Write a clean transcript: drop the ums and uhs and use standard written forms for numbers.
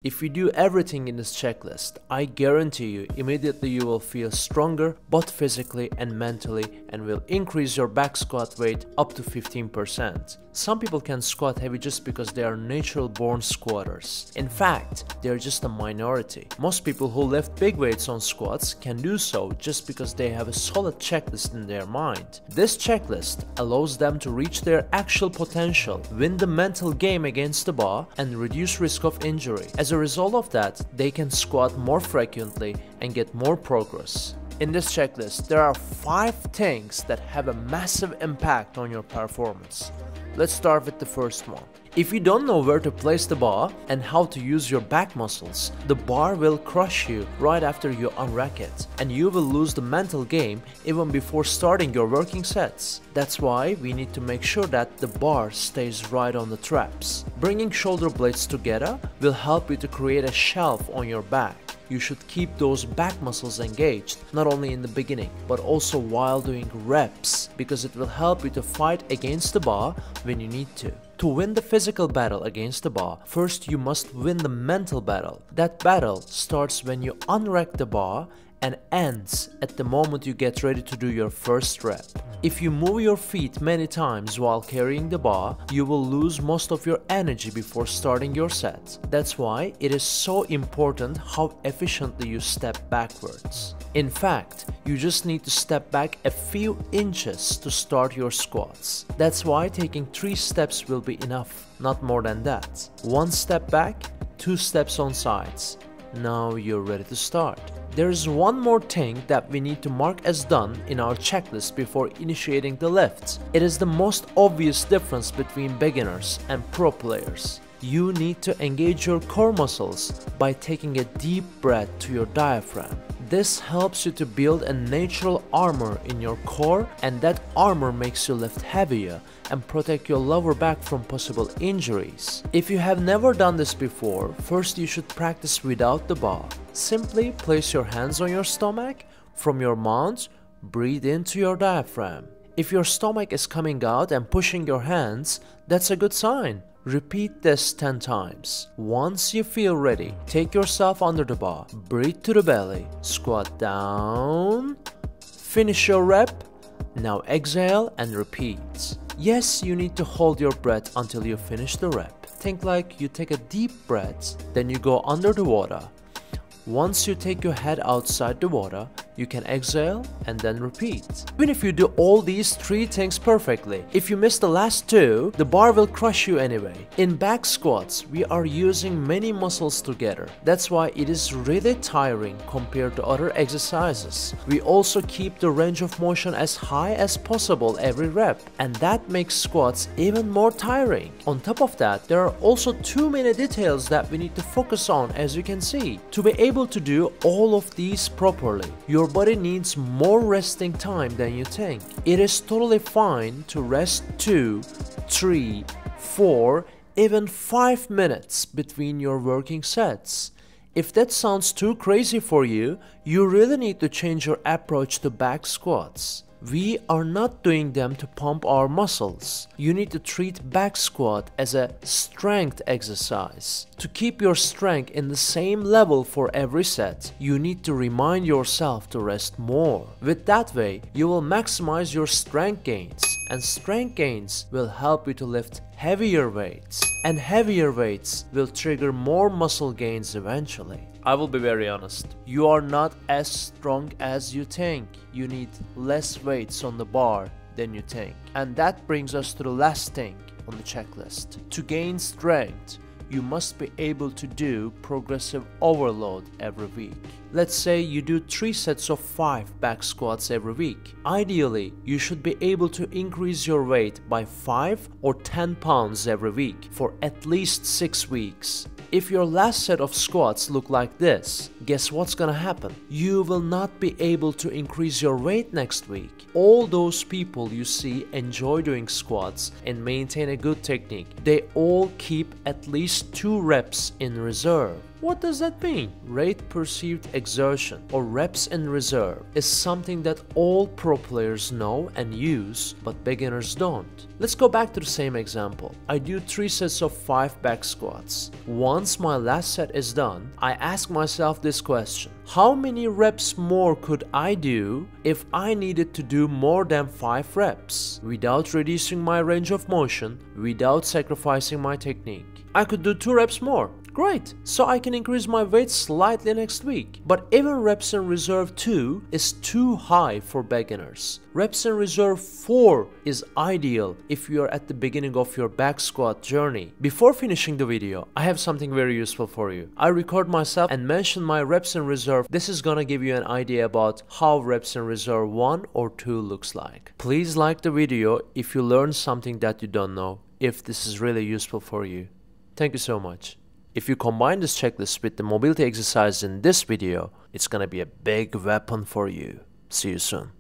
If you do everything in this checklist, I guarantee you immediately you will feel stronger both physically and mentally and will increase your back squat weight up to 15%. Some people can squat heavy just because they are natural born squatters. In fact, they are just a minority. Most people who lift big weights on squats can do so just because they have a solid checklist in their mind. This checklist allows them to reach their actual potential, win the mental game against the bar, and reduce risk of injury. As a result of that, they can squat more frequently and get more progress. In this checklist, there are 5 things that have a massive impact on your performance. Let's start with the first one. If you don't know where to place the bar and how to use your back muscles, the bar will crush you right after you unrack it, and you will lose the mental game even before starting your working sets. That's why we need to make sure that the bar stays right on the traps. Bringing shoulder blades together will help you to create a shelf on your back. You should keep those back muscles engaged, not only in the beginning, but also while doing reps, because it will help you to fight against the bar when you need to. To win the physical battle against the bar, first you must win the mental battle. That battle starts when you unrack the bar and ends at the moment you get ready to do your first rep. If you move your feet many times while carrying the bar, you will lose most of your energy before starting your set. That's why it is so important how efficiently you step backwards. In fact, you just need to step back a few inches to start your squats. That's why taking 3 steps will be enough, not more than that. 1 step back, 2 steps on sides. Now you're ready to start. There's one more thing that we need to mark as done in our checklist before initiating the lifts. It is the most obvious difference between beginners and pro players. You need to engage your core muscles by taking a deep breath to your diaphragm. This helps you to build a natural armor in your core, and that armor makes you lift heavier and protect your lower back from possible injuries. If you have never done this before, first you should practice without the bar. Simply place your hands on your stomach. From your mouth, breathe into your diaphragm. If your stomach is coming out and pushing your hands, that's a good sign. Repeat this 10 times. Once you feel ready, take yourself under the bar, breathe to the belly, squat down, finish your rep, now exhale and repeat. Yes, you need to hold your breath until you finish the rep. Think like you take a deep breath, then you go under the water. Once you take your head outside the water, you can exhale and then repeat. Even if you do all these 3 things perfectly, if you miss the last 2, the bar will crush you anyway. In back squats, we are using many muscles together. That's why it is really tiring compared to other exercises. We also keep the range of motion as high as possible every rep, and that makes squats even more tiring. On top of that, there are also too many details that we need to focus on, as you can see. To be able to do all of these properly, your body needs more resting time than you think. It is totally fine to rest 2, 3, 4, even 5 minutes between your working sets. If that sounds too crazy for you, you really need to change your approach to back squats. We are not doing them to pump our muscles. You need to treat back squat as a strength exercise. To keep your strength in the same level for every set, you need to remind yourself to rest more. With that way, you will maximize your strength gains, and strength gains will help you to lift heavier weights, and heavier weights will trigger more muscle gains eventually. I will be very honest, you are not as strong as you think. You need less weights on the bar than you think. And that brings us to the last thing on the checklist. To gain strength, you must be able to do progressive overload every week. Let's say you do 3 sets of 5 back squats every week. Ideally, you should be able to increase your weight by 5 or 10 pounds every week for at least 6 weeks. If your last set of squats look like this, guess what's gonna happen? You will not be able to increase your weight next week. All those people you see enjoy doing squats and maintain a good technique, they all keep at least 2 reps in reserve. What does that mean? Rate perceived exertion, or reps in reserve, is something that all pro players know and use, but beginners don't. Let's go back to the same example. I do 3 sets of 5 back squats. Once my last set is done, I ask myself this question: how many reps more could I do if I needed to do more than 5 reps, without reducing my range of motion, without sacrificing my technique? I could do 2 reps more. Great, so I can increase my weight slightly next week. But even reps in reserve 2 is too high for beginners. Reps in reserve 4 is ideal if you are at the beginning of your back squat journey. Before finishing the video, I have something very useful for you. I record myself and mention my reps in reserve. This is gonna give you an idea about how reps in reserve 1 or 2 looks like. Please like the video if you learned something that you don't know, if this is really useful for you. Thank you so much. If you combine this checklist with the mobility exercise in this video, it's gonna be a big weapon for you. See you soon.